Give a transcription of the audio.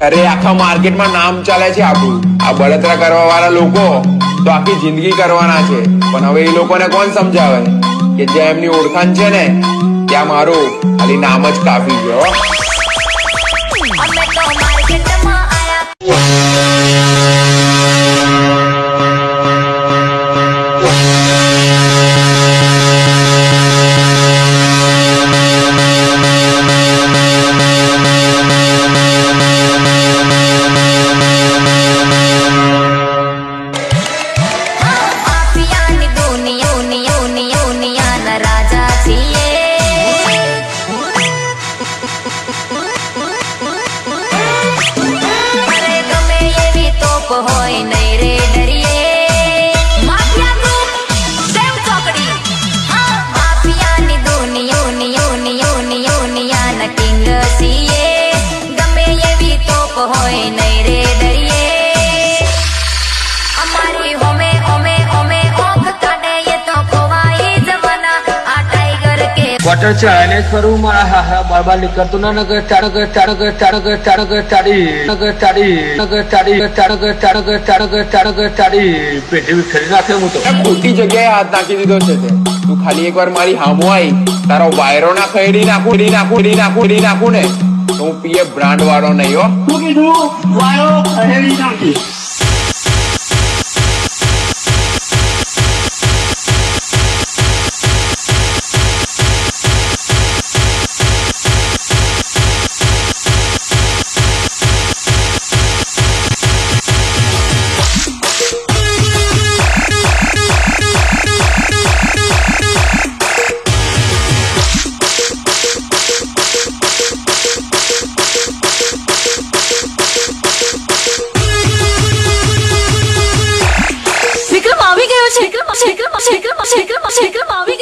અરે આખા માર્કેટમાં નામ ચાલે છે આપણું. આ બળતરા કરવા વાળા લોકો તો આખી જિંદગી કરવાના છે, પણ હવે એ લોકોને કોણ સમજાવે કે જ્યાં એમની ઓળખાણ છે ને ત્યાં મારું ખાલી નામ જ કાફી છે. वॉटर चढ़ाने करूँ मारा हा हा बार बार निकल तो ना नगर चाड़क चाड़क चाड़क चाड़क चाड़ी नगर चाड़ी नगर चाड़ी चाड़क चाड़क चाड़क चाड़क चाड़ी पेटे भी खरी नाखे હું તો ખોટી જગ્યાએ હાથ નાખી દીધો છે તે. તું ખાલી એકવાર મારી હામો આવી તારો વાયરો ના ખડી નાખું ને તો હું પીએ બ્રાન્ડ વાળો નહીં હો. શું કીધું? વાયરો ખડેલી નાખી. વિક્રમ આવી ગયો છે. વિક્રમ આવી